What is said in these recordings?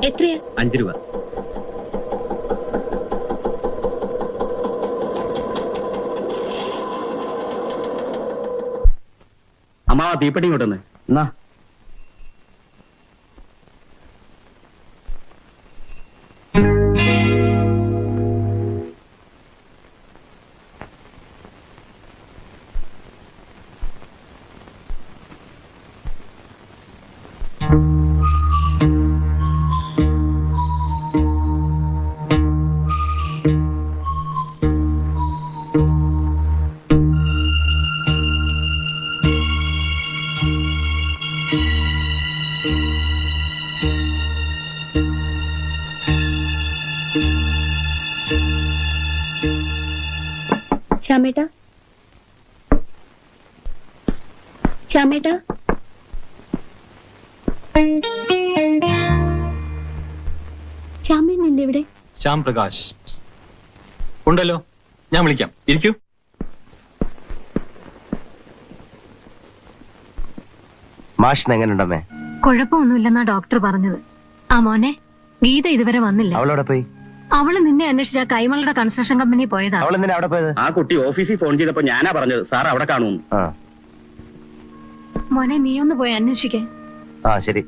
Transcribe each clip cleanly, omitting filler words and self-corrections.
എത്രയാ? 5 രൂപ. അമ്മ തീപ്പെട്ടി ഇങ്ങോട്ടൊന്ന്. എന്നാ ശ്യാമേട്ടാ, ശ്യാമേട്ടാ, ശ്യാമേട്ടനല്ലേ ഇവിടെ? ശ്യാം പ്രകാശ് ഉണ്ടല്ലോ, ഞാൻ വിളിക്കാം. ഇരിക്കൂ. മാഷിന് എങ്ങനെയുണ്ടമ്മേ? കുഴപ്പമൊന്നുമില്ലെന്നാ ഡോക്ടർ പറഞ്ഞത്. ആ മോനെ, ഗീത ഇതുവരെ വന്നില്ല. അവളവിടെ പോയി? അവള് നിന്നെ അന്വേഷിച്ച കൈമളുടെ കൺസ്ട്രക്ഷൻ കമ്പനി പോയതാ. അവൾ എന്തിനാ അവിടെ പോയത്? ആ കുട്ടി ഓഫീസിൽ ഫോൺ ചെയ്തപ്പോ ഞാനാ പറഞ്ഞത് സാർ അവിടെ കാണുന്നു. മോനെ, നീ ഒന്ന് പോയി അന്വേഷിക്കേ. ആ ശരി.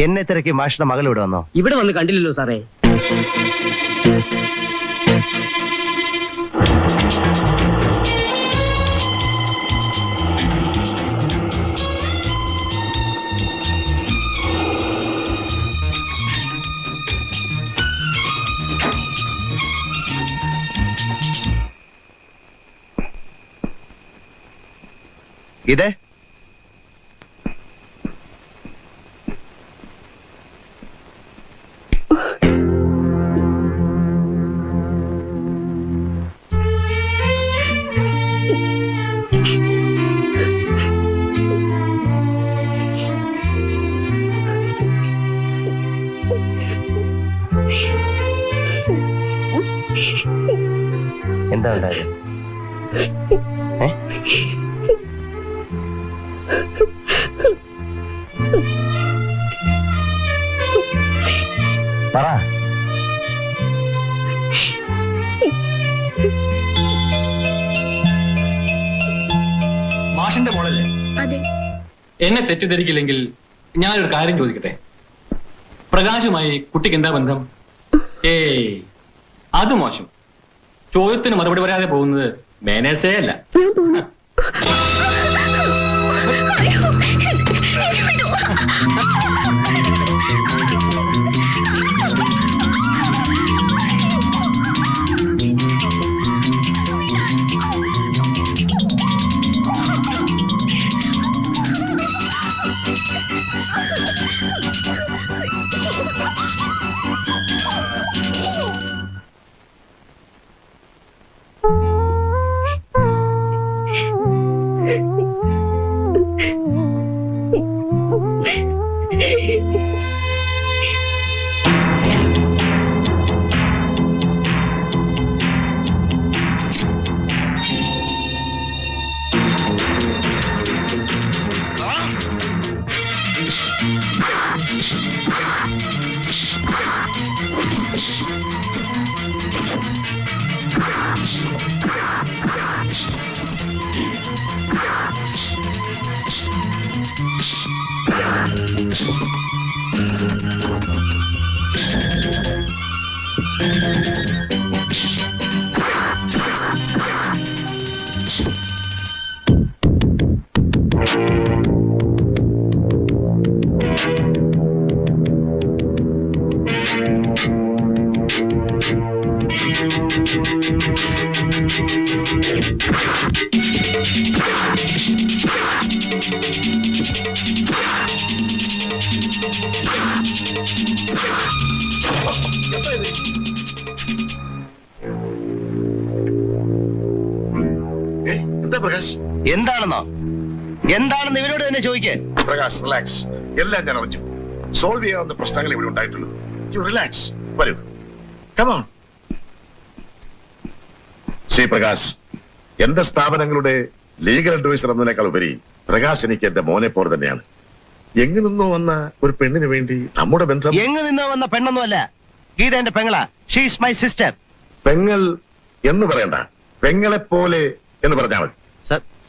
എന്നെ തിരക്കി മാഷിന്റെ മകൾ ഇവിടെ വന്നോ? ഇവിടെ വന്ന് കണ്ടില്ലല്ലോ സാറേ. ഇതേ എന്താ ഉണ്ടായത്? പറ. മാഷിന്റെ മോളല്ലേ? അതെ. എന്നെ തെറ്റിദ്ധരിക്കില്ലെങ്കിൽ ഞാനൊരു കാര്യം ചോദിക്കട്ടെ. പ്രകാശുമായി കുട്ടിക്ക് എന്താ ബന്ധം? ഏയ്, അത് മോശം. ചോദ്യത്തിന് മറുപടി പറയാതെ പോകുന്നത് മാനേഴ്സേ അല്ല. ഞാൻ പോണു. എന്താ പ്രകാശ്? എന്താണെന്നോ? എന്താണെന്ന് ഇവരോട് തന്നെ ചോദിക്കേ. പ്രകാശ് റിലാക്സ്. എല്ലാം ഞാൻ അറിഞ്ഞു. സോൾവ് ചെയ്യാവുന്ന പ്രശ്നങ്ങൾ ഇവിടെ ഉണ്ടായിട്ടുള്ളൂ. U relax. വരൂ. കമോൺ. ശ്രീ പ്രകാശ്, എന്റെ സ്ഥാപനങ്ങളുടെ ലീഗൽ അഡ്വൈസർ എന്നതിനേക്കാൾ ഉപരി പ്രകാശ് എനിക്ക് എന്റെ മോനെ പോലെ തന്നെയാണ്. എങ്ങു നിന്നോ വന്ന ഒരു പെണ്ണിന് വേണ്ടി നമ്മുടെ ബന്ധം. എങ്ങ് നിന്നോ വന്ന പെണ്ണൊന്നുമല്ല, ഗീത എന്റെ പെങ്ങളാ. She's my sister. പെങ്ങൾ എന്ന് പറയണ്ട, പെങ്ങളെ പോലെ എന്ന് പറഞ്ഞാൽ മതി.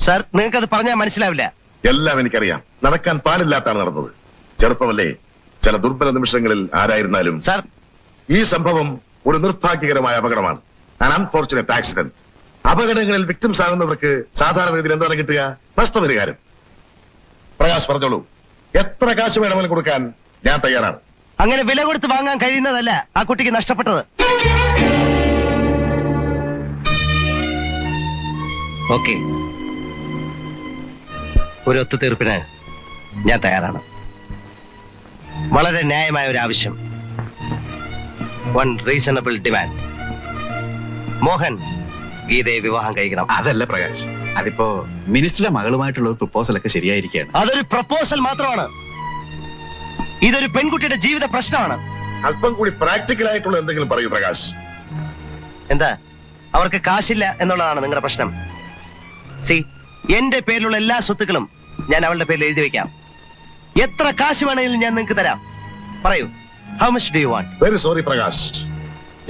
സർ, നിങ്ങൾക്കത് പറഞ്ഞാൽ മനസ്സിലാവില്ല. എല്ലാം എനിക്കറിയാം. നടക്കാൻ പാടില്ലാത്താണ് നടന്നത്. ചെറുപ്പമല്ലേ, ചില ദുർബല നിമിഷങ്ങളിൽ ആരായിരുന്നാലും. സർ, ഈ സംഭവം ഒരു നിർഭാഗ്യകരമായ അപകടമാണ്. An unfortunate accident. അപകടങ്ങളിൽ വിക്ടിംസ് ആകുന്നവർക്ക് സാധാരണഗതിയിൽ എന്താണ് കിട്ടുക? നഷ്ടപരിഹാരം. പ്രകാശ് പറഞ്ഞോളൂ, എത്ര കാശ് വേണമെങ്കിലും കൊടുക്കാൻ ഞാൻ തയ്യാറാണ്. അങ്ങനെ വില കൊടുത്ത് വാങ്ങാൻ കഴിയുന്നതല്ല ആ കുട്ടിക്ക് നഷ്ടപ്പെട്ടത്. ഓക്കെ, ഒരു ഒത്തുതീർപ്പിന് ഞാൻ തയ്യാറാണ്. വളരെ ന്യായമായ ഒരു ആവശ്യം. One reasonable demand. മോഹൻ ഗീതയെ വിവാഹം കഴിക്കണം. അതല്ല പ്രകാശ്, അതിപ്പോ മിനിസ്റ്ററുടെ മകളുമായിട്ടുള്ള ഒരു പ്രപ്പോസൽ ഒക്കെ ശരിയായിരിക്കുകയാണ്. അതൊരു പ്രപ്പോസൽ മാത്രമാണ്. ഇതൊരു പെൺകുട്ടിയുടെ ജീവിത പ്രശ്നമാണ്. അല്പം കൂടി പ്രാക്ടിക്കൽ ആയിട്ടുള്ള എന്തെങ്കിലും പറയൂ പ്രകാശ്. എന്താ, അവർക്ക് കാശില്ല എന്നുള്ളതാണ് നിങ്ങളുടെ പ്രശ്നം? സി, എന്റെ പേരിലുള്ള എല്ലാ സ്വത്തുക്കളും ഞാൻ അവളുടെ പേരിൽ എഴുതി വെക്കാം. എത്ര കാശ് വേണമെങ്കിലും ഞാൻ നിങ്ങൾക്ക് തരാം. പറയൂ, how much do you want? Very sorry Prakash,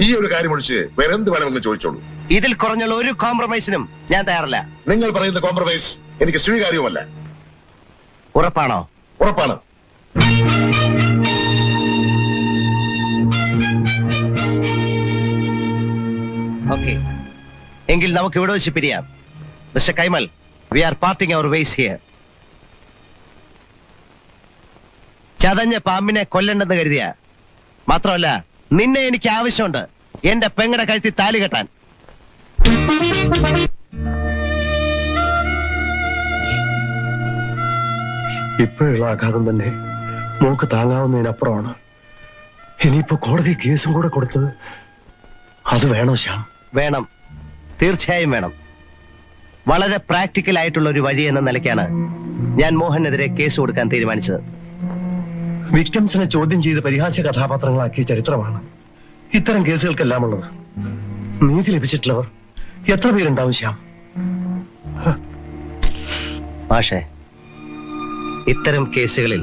ഈ ഒരു കാര്യം ഒഴിച്ച് വേറെ എന്ത് വേണമെന്ന് ചോദിച്ചോളൂ. ഇതിൽ കുറഞ്ഞുള്ള ഒരു കോംപ്രമൈസിനും ഞാൻ തയ്യാറല്ല. നിങ്ങൾ പറയുന്ന കോംപ്രമൈസ് എനിക്ക് സ്വീകാര്യവുമല്ല. ഉറപ്പാണോ? ഉറപ്പാണ്. ഓക്കെ, എങ്കിൽ നമുക്ക് ഇവിടെ വെച്ച് പിരിയാം. Mister Kaimal, we are parting our ways here. ചതഞ്ഞ പാമ്പിനെ കൊല്ലണ്ടെന്ന് കരുതിയ മാത്രമല്ല, നിന്നെ എനിക്ക് ആവശ്യമുണ്ട് എന്റെ പെങ്ങടെ കഴുത്തി താലി കെട്ടാൻ. ഇപ്പോഴുള്ള ആഘാതം തന്നെ നമുക്ക് താങ്ങാവുന്നതിനപ്പുറമാണ്. ഇനിയിപ്പോ കോടതി കേസും കൂടെ കൊടുത്തത് അത് വേണോ ശ്യാം? വേണം, തീർച്ചയായും വേണം. വളരെ പ്രാക്ടിക്കൽ ആയിട്ടുള്ള ഒരു വഴി എന്ന നിലയ്ക്കാണ് ഞാൻ മോഹനെതിരെ കേസ് കൊടുക്കാൻ തീരുമാനിച്ചത്. വിക്ടിംസിനെ ചോദ്യം ചെയ്ത് പരിഹാസ്യ കഥാപാത്രങ്ങളാക്കിയ ചരിത്രമാണ് ഇത്തരം കേസുകൾക്കെല്ലാം ഉള്ളത്. നീതി ലഭിച്ചിട്ടുള്ളവർ എത്ര പേരുണ്ടാവും ശ്യാം? മാഷേ, ഇത്തരം കേസുകളിൽ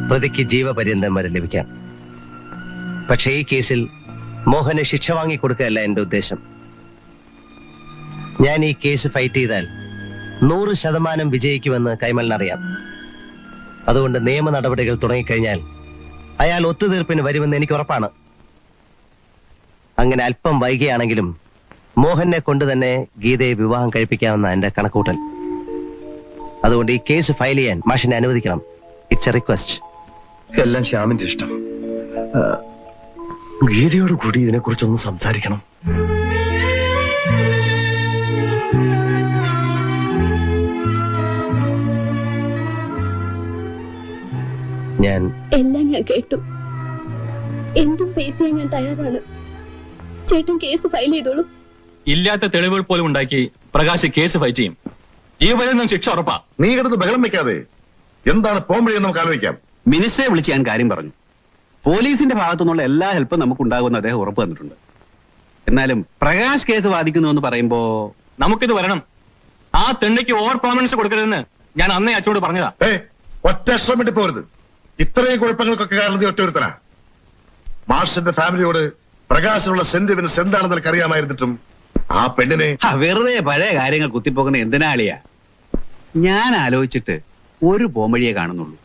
പ്രതിക്ക് ജീവപര്യന്തം വരെ ലഭിക്കാം. പക്ഷേ ഈ കേസിൽ മോഹന് ശിക്ഷ വാങ്ങിക്കൊടുക്കുകയല്ല എന്റെ ഉദ്ദേശം. ഞാൻ ഈ കേസ് ഫൈറ്റ് ചെയ്താൽ 100% വിജയിക്കുമെന്ന് കൈമലിനറിയാം. അതുകൊണ്ട് നിയമ നടപടികൾ തുടങ്ങിക്കഴിഞ്ഞാൽ അയാൾ ഒത്തുതീർപ്പിന് വരുമെന്ന് എനിക്ക് ഉറപ്പാണ്. അങ്ങനെ അല്പം വൈകിയാണെങ്കിലും മോഹനെ കൊണ്ട് തന്നെ ഗീതയെ വിവാഹം കഴിപ്പിക്കാമെന്ന എന്റെ കണക്കൂട്ടൽ. അതുകൊണ്ട് ഈ കേസ് ഫയൽ ചെയ്യാൻ മാഷിനെ അനുവദിക്കണം. It's A request. എല്ലാം ശ്യാമിന്റെ ഇഷ്ടം. ഗീതയോട് കൂടി ഇതിനെക്കുറിച്ചൊന്ന് സംസാരിക്കണം. എല്ലാം ഞാൻ കേട്ടു. എന്തും ഫേസ് ചെയ്യാൻ ഞാൻ തയ്യാറാണ്. ചേട്ടൻ കേസ് ഫയൽ ചെയ്തോളൂ. ഇല്ലാത്ത തെളിവുകൾ പോലും ഉണ്ടാക്കി പ്രകാശ് കേസ് ഫൈറ്റ് ചെയ്യും. ജീവപര്യന്തം ശിക്ഷ ഉറപ്പാ. നീ കിടന്ന് ബഹളം വെക്കാതെ എന്താണ് പോംവഴിയെന്ന് നമുക്ക് ആലോചിക്കാം. മിനിസ്റ്ററെ വിളിച്ച് ഞാൻ കാര്യം പറഞ്ഞു. പോലീസിന്റെ ഭാഗത്തുനിന്നുള്ള എല്ലാ ഹെൽപ്പും നമുക്ക് ഉണ്ടാകുമെന്ന് അദ്ദേഹം ഉറപ്പ് തന്നിട്ടുണ്ട്. എന്നാലും പ്രകാശ് കേസ് വാദിക്കുന്നു എന്ന് പറയുമ്പോ നമുക്കിത് വരണം. ആ തെണ്ടിക്ക് ഓവർ പെർഫോമൻസ് കൊടുക്കരുതെന്ന് ഞാൻ അന്നേ അച്ഛനോട് പറഞ്ഞതാ. ഒറ്റ അക്ഷരം വേണ്ടി പോരുത്. ഇത്രയും കുഴപ്പങ്ങൾക്കൊക്കെ കാരണം നീ ഒറ്റൊരുത്തനാ. മാർഷിന്റെ ഫാമിലിയോട് പ്രകാശിനുള്ള സെന്റിമെന്റ്സ് എന്താണെന്ന് നിനക്ക് അറിയാമായിരുന്നിട്ടും ആ പെണ്ണിനെ വെറുതെ പഴയ കാര്യങ്ങൾ കുത്തിപ്പോക്കുന്ന എന്തിനാളിയാ? ഞാൻ ആലോചിച്ചിട്ട് ഒരു പോംവഴിയെ കാണുന്നുള്ളൂ.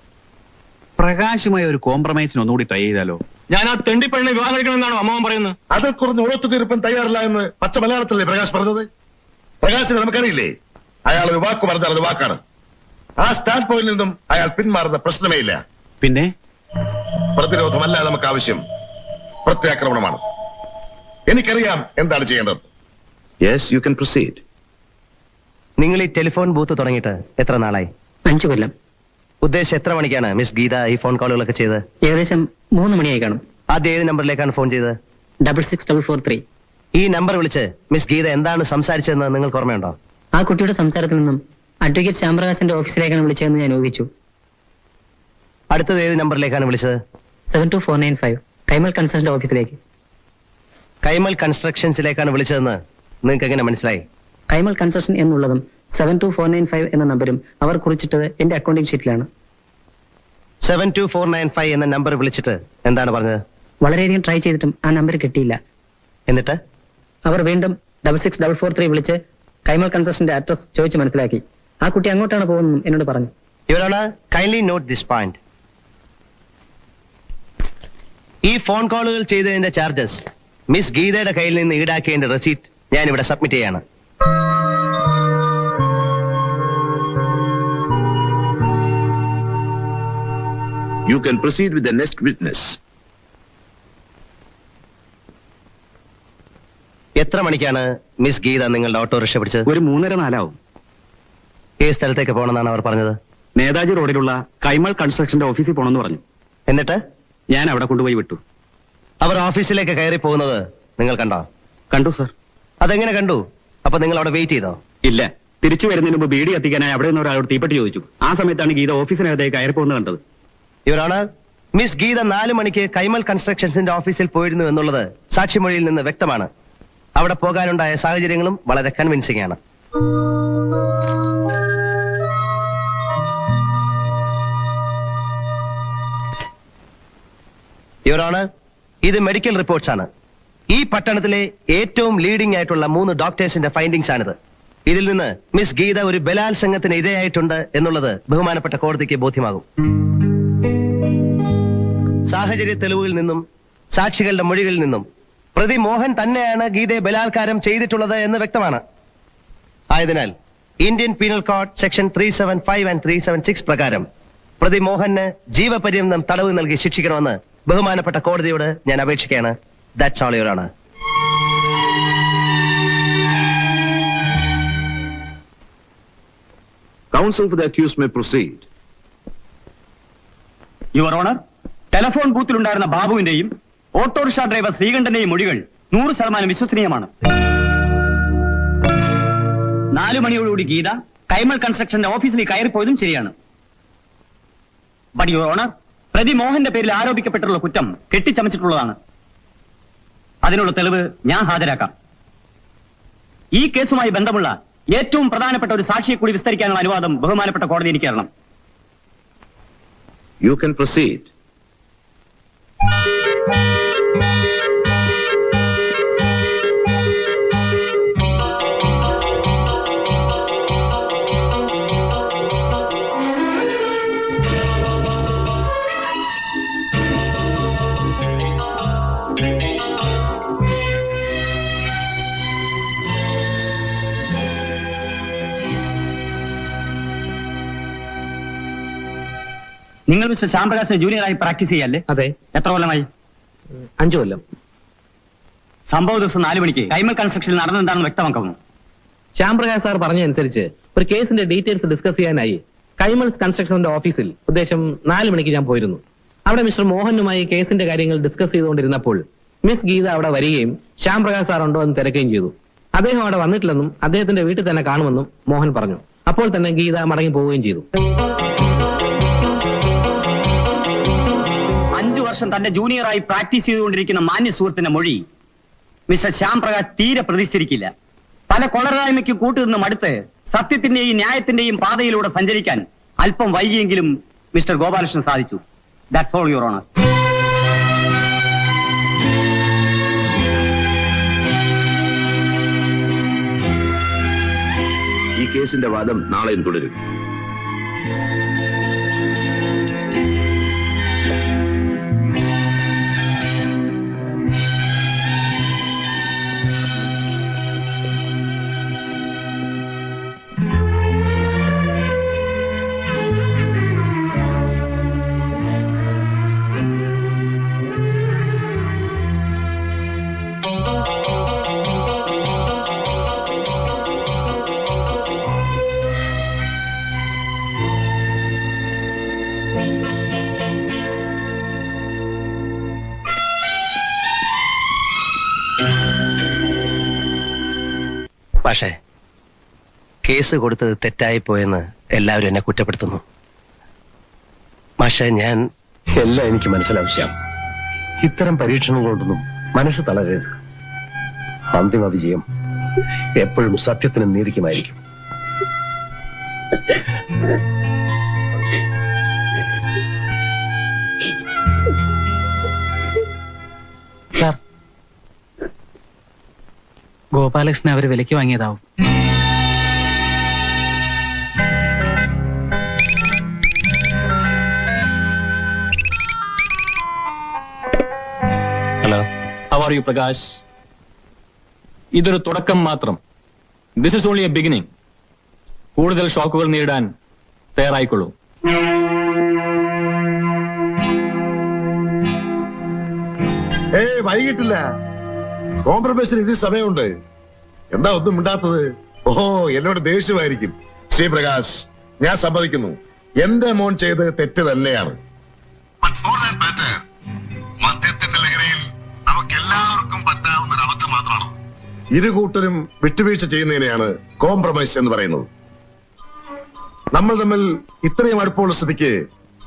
പ്രകാശുമായി ഒരു കോംപ്രമൈസിന് ഒന്നുകൂടി ട്രൈ ചെയ്താലോ? ഞാൻ ആ തെണ്ടി പെണ്ണിനെ വിവാഹം കഴിക്കണമെന്നാണോ അമ്മാവൻ പറയുന്നത്? അതിൽ കുറഞ്ഞ് ഒത്തുതീർപ്പൻ തയ്യാറില്ല എന്ന് പച്ച മലയാളത്തിലല്ലേ പ്രകാശ് പറഞ്ഞത്? പ്രകാശിനെ നമുക്കറിയില്ലേ? അയാൾ ഒരു വാക്ക് പറഞ്ഞാൽ അത് വാക്കാണ്. ആ സ്റ്റാൻഡ് പോയിന്റിൽ നിന്നും അയാൾ പിന്മാറുന്ന പ്രശ്നമേ ഇല്ല. പിന്നെ പ്രതിരോധമല്ല നമുക്ക് ആവശ്യം, പ്രത്യാക്രമണമാണ്. എനിക്കറിയാം എന്താണ് ചെയ്യേണ്ടത്. Yes, you can proceed. നിങ്ങൾ ഈ ടെലിഫോൺ ബൂത്ത് തുടങ്ങിയിട്ട് എത്ര നാളായി? 5 കൊല്ലം. ഉദ്ദേശം എത്ര മണിക്കാണ് മിസ് ഗീത ഈ ഫോൺ കോളുകളൊക്കെ ചെയ്തത്? ഏകദേശം 3 മണിയായി കാണും. ആദ്യം ഏത് നമ്പറിലേക്കാണ് ഫോൺ ചെയ്തത്? 66443. ഈ നമ്പർ വിളിച്ച് മിസ് ഗീത എന്താണ് സംസാരിച്ചതെന്ന് നിങ്ങൾക്ക് ഓർമ്മയുണ്ടോ? ആ കുട്ടിയുടെ സംസാരത്തിൽ നിന്നും അഡ്വക്കേറ്റ് ശ്യാംപ്രകാശിന്റെ ഓഫീസിലേക്കാണ് വിളിച്ചതെന്ന് ഞാൻ ഊഹിച്ചു. അടുത്തത് ഏത് നമ്പറിലേക്കാണ് വിളിച്ചത്? 72495 കൈമൽ കൺസൾട്ടന്റ് ഓഫീസിലേക്ക്. കൈമൽ കൺസ്ട്രക്ഷൻസിലേക്കാണ് വിളിച്ചതെന്ന് നിങ്ങൾക്ക് എങ്ങനെ മനസ്സിലായി? കൈമൽ കൺസൾട്ടൻ എന്നുള്ളതും 72495 എന്ന നമ്പരും അവർ കുറിച്ചിട്ടത് എന്റെ അക്കൗണ്ടിംഗ് ഷീറ്റിലാണ്. 72495 എന്ന നമ്പർ വിളിച്ചിട്ട് എന്താണ് പറഞ്ഞത്? വളരെയധികം ട്രൈ ചെയ്തിട്ടും ആ നമ്പർ കിട്ടിയില്ല. എന്നിട്ട് അവർ വീണ്ടും 66443 വിളിച്ച് കൈമൽ കൺസൾട്ടന്റെ അഡ്രസ് ചോദിച്ച് മനസ്സിലാക്കി. ആ കുട്ടി അങ്ങോട്ടാണ് പോകുന്നതെന്നും എന്നോട് പറഞ്ഞു. ഇവരാണ് കൈൻഡ്ലി നോട്ട് ദിസ് പോയിന്റ്. ഈ ഫോൺ കോളുകൾ ചെയ്തതിന്റെ ചാർജസ് മിസ് ഗീതയുടെ കയ്യിൽ നിന്ന് ഈടാക്കിയതിന്റെ റെസീറ്റ് ഞാൻ ഇവിടെ സബ്മിറ്റ് ചെയ്യാണ്. You can proceed with the next witness. എത്ര മണിക്കാണ് മിസ് ഗീത നിങ്ങളുടെ ഓട്ടോറിക്ഷ പിടിച്ചത്? ഒരു 3:30-4 ആവും. ഏത് സ്ഥലത്തേക്ക് പോകണമെന്നാണ് അവർ പറഞ്ഞത്? നേതാജി റോഡിലുള്ള കൈമൾ കൺസ്ട്രക്ഷന്റെ ഓഫീസിൽ പോകണമെന്ന് പറഞ്ഞു. എന്നിട്ട് ഞാൻ അവിടെ കൊണ്ടുപോയി വിട്ടു. അവർ ഓഫീസിലേക്ക് കയറി പോകുന്നത് നിങ്ങൾ കണ്ടോ? കണ്ടു സർ. അതെങ്ങനെ കണ്ടു? അപ്പൊ നിങ്ങൾ അവിടെ വെയിറ്റ് ചെയ്തോ? ഇല്ല, തിരിച്ചു വരുന്നതിന് മുമ്പ് ബീഡി കത്തിക്കാനായി അവിടെ നിന്ന് ഒരാളോട് തീപ്പെട്ടി ചോദിച്ചു. ആ സമയത്താണ് ഗീത ഓഫീസിനകത്തേക്ക് കയറി പോകുന്നത് കണ്ടത്. ഇവരാണ് മിസ് ഗീത 4 മണിക്ക് കൈമൽ കൺസ്ട്രക്ഷൻസിന്റെ ഓഫീസിൽ പോയിരുന്നു എന്നുള്ളത് സാക്ഷിമൊഴിയിൽ നിന്ന് വ്യക്തമാണ്. അവിടെ പോകാനുണ്ടായ സാഹചര്യങ്ങളും വളരെ കൺവിൻസിംഗ് ആണ്. ഇവരാണ് ഇത് മെഡിക്കൽ റിപ്പോർട്ട്സ് ആണ്. ഈ പട്ടണത്തിലെ ഏറ്റവും ലീഡിംഗ് ആയിട്ടുള്ള 3 ഡോക്ടേഴ്സിന്റെ ഫൈൻഡിങ്സ് ആണിത്. ഇതിൽ നിന്ന് മിസ് ഗീത ഒരു ബലാത്സംഗത്തിന് ഇരയായിട്ടുണ്ട് എന്നുള്ളത് ബഹുമാനപ്പെട്ട കോടതിക്ക് ബോധ്യമാകും. സാഹചര്യ തെളിവുകളിൽ നിന്നും സാക്ഷികളുടെ മൊഴികളിൽ നിന്നും പ്രതി മോഹൻ തന്നെയാണ് ഗീതയെ ബലാത്കാരം ചെയ്തിട്ടുള്ളത് എന്ന് വ്യക്തമാണ്. ആയതിനാൽ Indian penal code section 375 and 376 പ്രകാരം പ്രതി മോഹന് ജീവപര്യന്തം തടവ് നൽകി ശിക്ഷിക്കണമെന്ന് ബഹുമാനപ്പെട്ട കോടതിയോട് ഞാൻ അപേക്ഷിക്കുകയാണ്. That's all your honour. Counsel for the accused may proceed. Your honour, telephone ബൂത്തിലുണ്ടായിരുന്ന ബാബുവിന്റെയും ഓട്ടോറിക്ഷ ഡ്രൈവർ ശ്രീകണ്ഠന്റെയും മൊഴികൾ 100% വിശ്വസനീയമാണ്. 4 മണിയോടുകൂടി ഗീത കൈമൾ കൺസ്ട്രക്ഷന്റെ ഓഫീസിൽ കയറിപ്പോയതും ശരിയാണ്. ബട്ട് യുവർ ഓണർ, പ്രതി മോഹന്റെ പേരിൽ ആരോപിക്കപ്പെട്ടുള്ള കുറ്റം കെട്ടിച്ചമച്ചിട്ടുള്ളതാണ്. അതിനുള്ള തെളിവ് ഞാൻ ഹാജരാക്കാം. ഈ കേസുമായി ബന്ധമുള്ള ഏറ്റവും പ്രധാനപ്പെട്ട ഒരു സാക്ഷിയെ കൂടി വിസ്തരിക്കാനുള്ള അനുവാദം ബഹുമാനപ്പെട്ട കോടതി എനിക്ക് തരണം. You can proceed. നിങ്ങൾ മിസ്റ്റർ ശ്യാംപ്രകാശിന് ജൂനിയറായി പ്രാക്ടീസ് ചെയ്യല്ലേ? അതെ. എത്ര കൊല്ലമായി? 5 കൊല്ലം. സംഭവ ദിവസം 4 മണിക്ക് കൈമൽ കൺസ്ട്രക്ഷനിൽ നടന്നെന്താണെന്ന് വ്യക്തമാക്കുന്നു. ശ്യാംപ്രകാശ് സാർ പറഞ്ഞതനുസരിച്ച് ഒരു കേസിന്റെ ഡീറ്റെയിൽസ് ഡിസ്കസ് ചെയ്യാനായി കൈമൽ കൺസ്ട്രക്ഷന്റെ ഓഫീസിൽ ഉദ്ദേശം 4 മണിക്ക് ഞാൻ പോയിരുന്നു. അവിടെ മിസ്റ്റർ മോഹനുമായി കേസിന്റെ കാര്യങ്ങൾ ഡിസ്കസ് ചെയ്തുകൊണ്ടിരുന്നപ്പോൾ മിസ് ഗീത അവിടെ വരികയും ശ്യാംപ്രകാശ് സാർ ഉണ്ടോ എന്ന് തിരക്കുകയും ചെയ്തു. അദ്ദേഹം അവിടെ വന്നിട്ടില്ലെന്നും അദ്ദേഹത്തിന്റെ വീട്ടിൽ തന്നെ കാണുമെന്നും മോഹൻ പറഞ്ഞു. അപ്പോൾ തന്നെ ഗീത മടങ്ങി പോവുകയും ചെയ്തു. 5 വർഷം തന്റെ ജൂനിയറായി പ്രാക്ടീസ് ചെയ്തുകൊണ്ടിരിക്കുന്ന മാന്യ സുഹൃത്തിന്റെ മൊഴി മിസ്റ്റർ ശ്യാംപ്രകാശ് തീരെ പ്രതീക്ഷിച്ചിരിക്കില്ല. പല കൊളരായ്മയ്ക്ക് കൂട്ടുനിന്നും അടുത്ത് സത്യത്തിന്റെയും ന്യായത്തിന്റെയും പാതയിലൂടെ സഞ്ചരിക്കാൻ അല്പം വൈകിയെങ്കിലും മിസ്റ്റർ ഗോപാലകൃഷ്ണൻ സാധിച്ചു. That's all your owner. ഈ കേസിന്റെ വാദം നാളെയും തുടരും. പക്ഷേ കേസ് കൊടുത്തത് തെറ്റായി പോയെന്ന് എല്ലാവരും എന്നെ കുറ്റപ്പെടുത്തുന്നു. പക്ഷേ ഞാൻ എല്ലാം എനിക്ക് മനസ്സിലാവും ശ്യാം. ഇത്തരം പരീക്ഷണങ്ങളോടൊന്നും മനസ്സ് തളരരുത്. അന്തിമ വിജയം എപ്പോഴും സത്യത്തിനും നീതിക്കുമായിരിക്കും. ഗോപാലകൃഷ്ണൻ അവര് വിലയ്ക്ക് വാങ്ങിയതാവും. Hello, How are you, Prakash? ഇതൊരു തുടക്കം മാത്രം. This is only a beginning. കൂടുതൽ ഷോക്കുകൾ നേരിടാൻ തയ്യാറായിക്കൊള്ളൂ. വൈകിട്ടില്ല. കോംപ്രമൈസിന് ഇത് സമയമുണ്ട്. എന്താ ഒന്നും മിണ്ടാത്തത്? ഓഹോ, എന്നോട് ദേഷ്യമായിരിക്കും. ശ്രീപ്രകാശ്, ഞാൻ സമ്മതിക്കുന്നു, എന്റെ മോൻ ചെയ്ത് തെറ്റ് തന്നെയാണ്. മദ്യത്തിന്റെ ലഹരിയിൽ നമുക്ക് എല്ലാവർക്കും പറ്റാവുന്ന ഒരു അബദ്ധം മാത്രമാണ്. ഇരുകൂട്ടരും വിട്ടുവീഴ്ച ചെയ്യുന്നതിനെയാണ് കോംപ്രമൈസ് എന്ന് പറയുന്നത്. നമ്മൾ തമ്മിൽ ഇത്രയും അടുപ്പമുള്ള സ്ഥിതിക്ക്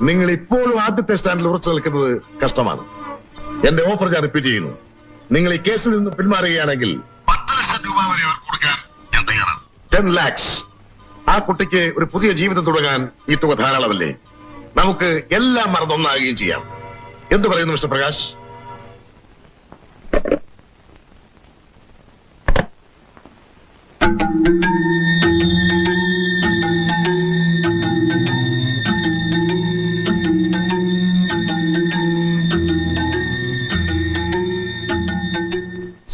നിങ്ങൾ ഇപ്പോഴും ആദ്യത്തെ സ്റ്റാൻഡിൽ ഉറച്ചു നിൽക്കുന്നത് കഷ്ടമാണ്. എന്റെ ഓഫർ ഞാൻ റിപ്പീറ്റ് ചെയ്യുന്നു. നിങ്ങൾ ഈ കേസിൽ നിന്ന് പിന്മാറുകയാണെങ്കിൽ 10 ലക്ഷം രൂപ വരെ അവർക്ക് കൊടുക്കാൻ ഞാൻ തയ്യാറാണ്. 10 lakhs. ആ കുട്ടിക്ക് ഒരു പുതിയ ജീവിതം തുടങ്ങാൻ ഈ തുക ധാരാളമല്ലേ? നമുക്ക് എല്ലാം മറന്നൊന്നാകുകയും ചെയ്യാം. എന്ത് പറയുന്നു മിസ്റ്റർ പ്രകാശ്?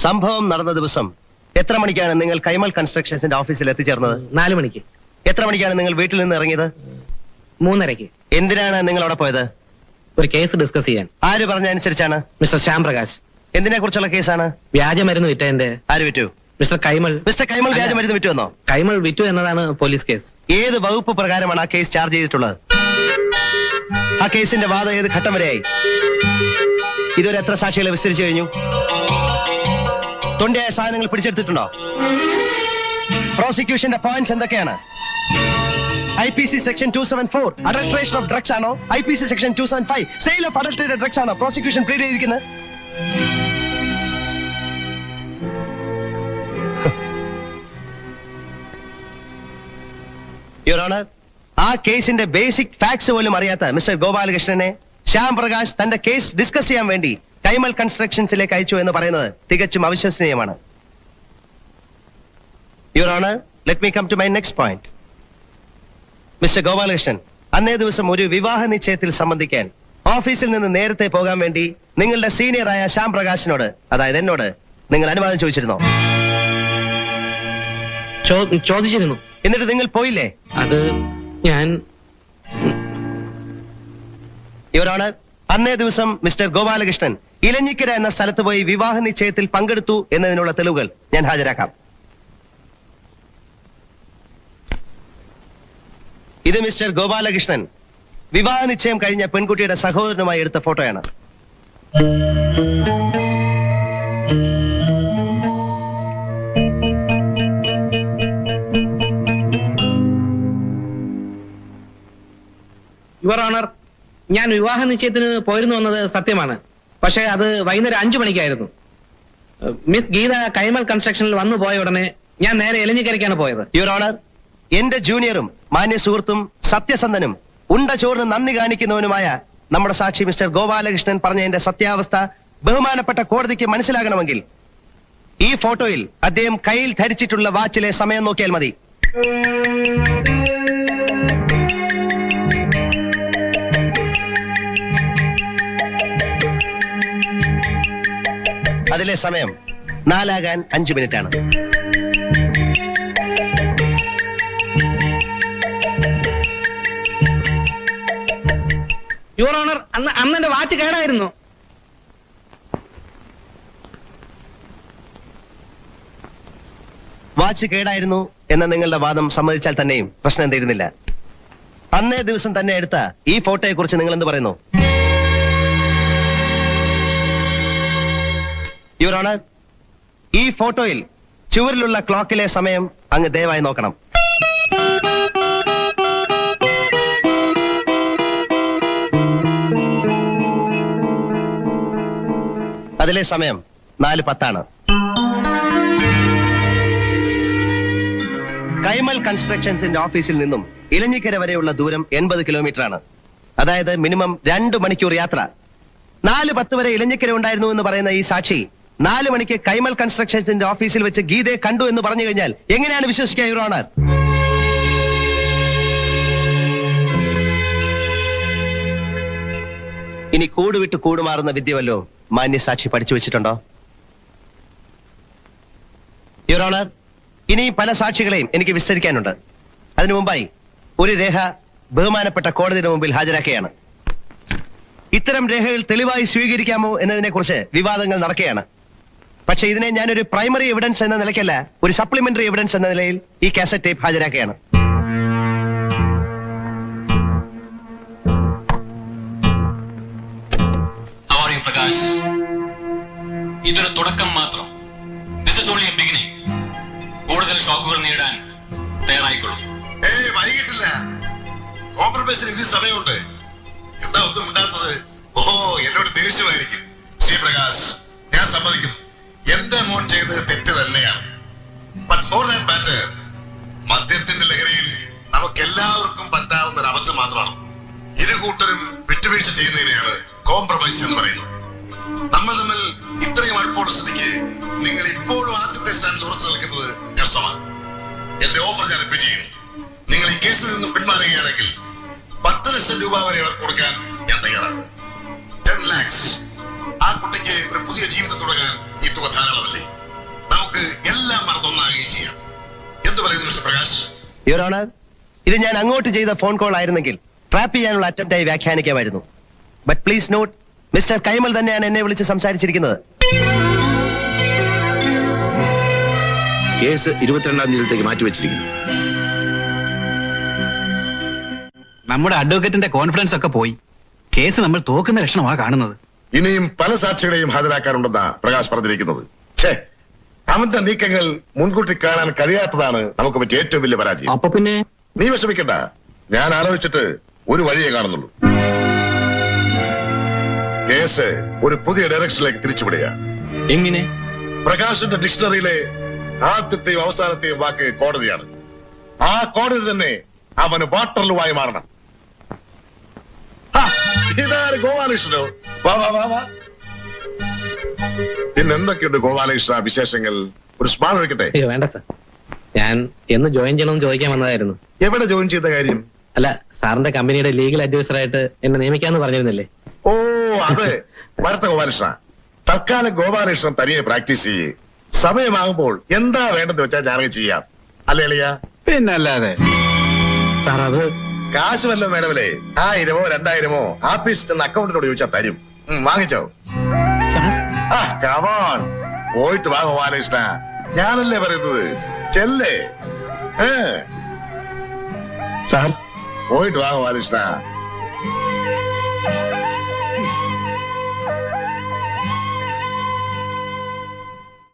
സംഭവം നടന്ന ദിവസം എത്ര മണിക്കാണ് നിങ്ങൾ കൈമൾ കൺസ്ട്രക്ഷൻസിന്റെ ഓഫീസിൽ എത്തിച്ചേർന്നത്? 4 മണിക്ക്. എത്ര മണിക്കാണ് നിങ്ങൾ വീട്ടിൽ നിന്ന് ഇറങ്ങിയത്? 3:30. എന്തിനാണ് നിങ്ങൾ അവിടെ പോയത്? ഒരു കേസ് ഡിസ്കസ് ചെയ്യാൻ. ആര് പറഞ്ഞ അനുസരിച്ചാണ്? മിസ്റ്റർ ശ്യാം പ്രകാശ്. എന്തിനെ കുറിച്ചുള്ള കേസാണ്? വ്യാജമരുന്ന് വിറ്റതിന്റെ. ആര് വിറ്റു? മിസ്റ്റർ കൈമൾ. മിസ്റ്റർ കൈമൾ വ്യാജമരുന്ന് വിറ്റുവെന്നോ? കൈമൾ വിറ്റു എന്നതാണ് പോലീസ് കേസ്. ഏത് വകുപ്പ് പ്രകാരമാണ് ആ കേസ് ചാർജ് ചെയ്തിട്ടുള്ളത്? ആ കേസിന്റെ വാദം ഏത് ഘട്ടം വരെയായി? ഇതുവരെ എത്ര സാക്ഷികളെ വിസ്തരിച്ചു കഴിഞ്ഞു? തൊണ്ടിയായ സാധനങ്ങൾ പിടിച്ചെടുത്തിട്ടുണ്ടോ? പ്രോസിക്യൂഷന്റെ പോയിന്റ്സ് എന്തൊക്കെയാണ്? IPC section 274 adulteration of drugs ആണോ? IPC section 275 sale of adulterated drugs ആണോ പ്രോസിക്യൂഷൻ പ്ലീഡ് ചെയ്തിരിക്കുന്നത്? യുവർ ഓണർ, ആ കേസിന്റെ ബേസിക് ഫാക്ട്സ് പോലും അറിയാത്ത മിസ്റ്റർ ഗോപാലകൃഷ്ണനെ ശ്യാം പ്രകാശ് തന്റെ കേസ് ഡിസ്കസ് ചെയ്യാൻ വേണ്ടി കൈമൾ കൺസ്ട്രക്ഷൻസിലേക്ക് അയച്ചു എന്ന് പറയുന്നത് തികച്ചും അവിശ്വസനീയമാണ്. Your honour, let me come to my next point. Mister Gopalakrishnan അന്നേ ദിവസം ഒരു വിവാഹ നിശ്ചയത്തിൽ സംബന്ധിക്കാൻ ഓഫീസിൽ നിന്ന് നേരത്തെ പോകാൻ വേണ്ടി നിങ്ങളുടെ സീനിയറായ ശ്യാം പ്രകാശിനോട്, അതായത് എന്നോട്, നിങ്ങൾ അനുവാദം ചോദിച്ചിരുന്നോ? ചോദിച്ചിരുന്നു. എന്നിട്ട് നിങ്ങൾ പോയില്ലേ? അത് ഞാൻ. യുവർ ഓണർ, അന്നേ ദിവസം മിസ്റ്റർ ഗോപാലകൃഷ്ണൻ ഇലഞ്ഞിക്കര എന്ന സ്ഥലത്ത് പോയി വിവാഹ നിശ്ചയത്തിൽ പങ്കെടുത്തു എന്നതിനുള്ള തെളിവുകൾ ഞാൻ ഹാജരാക്കാം. ഇത് മിസ്റ്റർ ഗോപാലകൃഷ്ണൻ വിവാഹ നിശ്ചയം കഴിഞ്ഞ പെൺകുട്ടിയുടെ സഹോദരനുമായി എടുത്ത ഫോട്ടോയാണ്. യുവർ ഓണർ, ഞാൻ വിവാഹ നിശ്ചയത്തിന് പോയിരുന്നു എന്നത് സത്യമാണ്. പക്ഷേ അത് വൈകുന്നേരം 5 മണിക്കായിരുന്നു. മിസ് ഗീത കൈമൾ കൺസ്ട്രക്ഷനിൽ വന്നു പോയ ഉടനെ ഞാൻ നേരെ എലഞ്ഞിക്കരയ്ക്കാണ് പോയത്. യുവർ ഓണർ, എന്റെ ജൂനിയറും മാന്യ സുഹൃത്തും സത്യസന്ധനും ഉണ്ട ചോറിന് നന്ദി കാണിക്കുന്നവനുമായ നമ്മുടെ സാക്ഷി മിസ്റ്റർ ഗോപാലകൃഷ്ണൻ പറഞ്ഞതിന്റെ സത്യാവസ്ഥ ബഹുമാനപ്പെട്ട കോടതിക്ക് മനസ്സിലാകണമെങ്കിൽ ഈ ഫോട്ടോയിൽ അദ്ദേഹം കയ്യിൽ ധരിച്ചിട്ടുള്ള വാച്ചിലെ സമയം നോക്കിയാൽ മതി. അതിലെ സമയം 4:05 മിനിറ്റാണ്. യുവർ ഓണർ, അന്ന് എന്റെ വാച്ച് കേടായിരുന്നു. വാച്ച് കേടായിരുന്നു എന്ന നിങ്ങളുടെ വാദം സമ്മതിച്ചാൽ തന്നെയും പ്രശ്നം എന്തായിരുന്നില്ല. അന്നേ ദിവസം തന്നെ എടുത്ത ഈ ഫോട്ടോയെ കുറിച്ച് നിങ്ങൾ എന്ത് പറയുന്നു? യുവർ ഓണർ, ഈ ഫോട്ടോയിൽ ചുവരിലുള്ള ക്ലോക്കിലെ സമയം അങ്ങ് ദയവായി നോക്കണം. അതിലെ സമയം 4:10. കൈമൾ കൺസ്ട്രക്ഷൻസിന്റെ ഓഫീസിൽ നിന്നും ഇലഞ്ഞിക്കര വരെയുള്ള ദൂരം 80 കിലോമീറ്റർ ആണ്. അതായത് മിനിമം 2 മണിക്കൂർ യാത്ര. 4:10 വരെ ഇലഞ്ഞിക്കര ഉണ്ടായിരുന്നു എന്ന് പറയുന്ന ഈ സാക്ഷി 4 മണിക്ക് കൈമൾ കൺസ്ട്രക്ഷൻസിന്റെ ഓഫീസിൽ വെച്ച് ഗീതയെ കണ്ടു എന്ന് പറഞ്ഞു കഴിഞ്ഞാൽ എങ്ങനെയാണ് വിശ്വസിക്കുക, യുവർ ഓണർ? ഇനി കൂടുവിട്ട് കൂടുമാറുന്ന വിദ്യ മാന്യ സാക്ഷി പഠിച്ചു വെച്ചിട്ടുണ്ടോ? യുവർ ഓണർ, ഇനി പല സാക്ഷികളെയും എനിക്ക് വിസ്തരിക്കാനുണ്ട്. അതിനു മുമ്പായി ഒരു രേഖ ബഹുമാനപ്പെട്ട കോടതിയുടെ മുമ്പിൽ ഹാജരാക്കുകയാണ്. ഇത്തരം രേഖകൾ തെളിവായി സ്വീകരിക്കാമോ എന്നതിനെ കുറിച്ച് വിവാദങ്ങൾ നടക്കുകയാണ്. പക്ഷെ ഇതിനെ ഞാനൊരു പ്രൈമറി എവിഡൻസ് എന്ന നിലയ്ക്കല്ല, ഒരു സപ്ലിമെന്ററി എവിഡൻസ് എന്ന നിലയിൽ ഈ കാസറ്റ് ടേപ്പ് ഹാജരാക്കുകയാണ്. പ്രകാശ്, ഇതൊരു തുടക്കം മാത്രം. This is only a beginning. കൂടുതൽ ഷോക്കുകൾ നേടാൻ തയ്യാറായിക്കൊള്ളൂ. വൈകിട്ടില്ല, കോംപ്രമൈസിന് ഇത് സമയമുണ്ട്. എന്താ ഒന്നും ഉണ്ടാത്തത്? ഓഹോ, എന്നോട് ദേഷ്യമായിരിക്കും. ശ്രീ പ്രകാശ്, ഞാൻ സമ്മതിക്കുന്നു, എന്റെ മോൻ ചെയ്തത് തെറ്റ് തന്നെയാണ്. ബട്ട് ഫോർ ദാറ്റ് മാറ്റർ, മദ്യത്തിന്റെ ലഹരിയിൽ നമുക്ക് എല്ലാവർക്കും പറ്റാവുന്ന ഒരു അബദ്ധം മാത്രമാണ്. ഇരു കൂട്ടരും വിട്ടുവീഴ്ച ചെയ്യുന്നതിനെയാണ് കോംപ്രമൈസ് എന്ന് പറയുന്നത്. നമ്മൾ തമ്മിൽ ഇത്രയും അടുപ്പമുള്ള സ്ഥിതിക്ക് നിങ്ങൾ ഇപ്പോഴും ആദ്യത്തെ സ്റ്റാൻഡിൽ ഉറച്ചു നിൽക്കുന്നത് കഷ്ടമാണ്. എന്റെ ഓഫർ ഞാൻ റിപ്പീറ്റ് ചെയ്യുന്നു. നിങ്ങൾ ഈ കേസിൽ നിന്നും പിന്മാറുകയാണെങ്കിൽ 10 ലക്ഷം രൂപ വരെ അവർക്ക് കൊടുക്കാൻ ഞാൻ തയ്യാറാണ്. 10 lakhs. ആ കുട്ടിക്ക് ഒരു പുതിയ ജീവിതം തുടങ്ങാൻ ഈ തുക ധാരാളമല്ലേ? നമുക്ക് എല്ലാം മറന്നൊന്നാകുകയും ചെയ്യാം. എന്ത് പറയുന്നു മിസ്റ്റർ പ്രകാശ്? യുവർ ഓണർ, ഇത് ഞാൻ അങ്ങോട്ട് ചെയ്ത ഫോൺ കോൾ ആയിരുന്നെങ്കിൽ ട്രാപ്പ് ചെയ്യാനുള്ള അറ്റംപ്റ്റായി വ്യാഖ്യാനിക്കാമായിരുന്നു. But please note, mister Kaimal തന്നെയാണ് എന്നെ വിളിച്ച് സംസാരിച്ചിരിക്കുന്നത്. കേസ് 22-ാം തീയതിയിലേക്ക് മാറ്റിവെച്ചിരിക്കുന്നു. നമ്മുടെ അഡ്വക്കേറ്റിന്റെ കോൺഫിഡൻസ് ഒക്കെ പോയി. കേസ് നമ്മൾ തോക്കുന്ന ലക്ഷണമാ കാണുന്നത്. ഇനിയും പല സാക്ഷികളെയും ഹാജരാക്കാറുണ്ടെന്നാ പ്രകാശ് പറഞ്ഞിരിക്കുന്നത്. അവന്റെ നീക്കങ്ങൾ മുൻകൂട്ടി കാണാൻ കഴിയാത്തതാണ് നമുക്ക് പറ്റിയ ഏറ്റവും വലിയ പരാജയം. അപ്പൊ പിന്നെ നീ വിഷമിക്കണ്ട, ഞാൻ ആലോചിച്ചിട്ട് ഒരു വഴിയേ കാണുന്നുള്ളൂ. കേസ് ഒരു പുതിയ ഡയറക്ഷനിലേക്ക് തിരിച്ചുവിടുക. എങ്ങനെ? പ്രകാശിന്റെ ഡിക്ഷണറിയിലെ ആദ്യത്തെയും അവസാനത്തെയും വാക്ക് കോടതിയാണ്. ആ കോടതി തന്നെ അവന് വാട്ടർലുവായി മാറണം. ഇതാര് ഗോപാലകൃഷ്ണനോ? വാ വാ വാ വാ. പിന്നെന്തൊക്കെയുണ്ട് ഗോപാലകൃഷ്ണ വിശേഷങ്ങൾ? ഒരു സ്മാൾ ഒഴിക്കട്ടെ? അയ്യോ വേണ്ട സാർ, ഞാൻ എന്ന് ജോയിൻ ചെയ്യണമെന്ന് ചോദിക്കാൻ വന്നതായിരുന്നു. എവിടെ ജോയിൻ ചെയ്ത കാര്യം? അല്ല, സാറിന്റെ കമ്പനിയുടെ ലീഗൽ അഡ്വൈസറായിട്ട് എന്നെ നിയമിക്കാന്ന് പറഞ്ഞിരുന്നില്ലേ? ഓ അതെ, വരട്ടെ ഗോപാലകൃഷ്ണ. തൽക്കാലം ഗോപാലകൃഷ്ണൻ തനിയെ പ്രാക്ടീസ് ചെയ്യേ. സമയമാകുമ്പോൾ എന്താ വേണ്ടെന്ന് വെച്ചാൽ ഞാനങ്ങ് ചെയ്യാം. അല്ലേ അളിയ? പിന്നല്ലാതെ. സാർ അത് കാശ് വല്ലതും വേണമല്ലേ? 1000-ഓ 2000-ഓ ആഫീസിൽ അക്കൗണ്ടിനോട് ചോദിച്ചാൽ തരും. വാങ്ങിച്ചോ? കമോൺ, പോയിട്ട് വാ ഗോപാലകൃഷ്ണ. ഞാനല്ലേ പറയുന്നത്, ചെല്ലേ. സാർ പോയിട്ട് വാ ഗോപാലകൃഷ്ണ.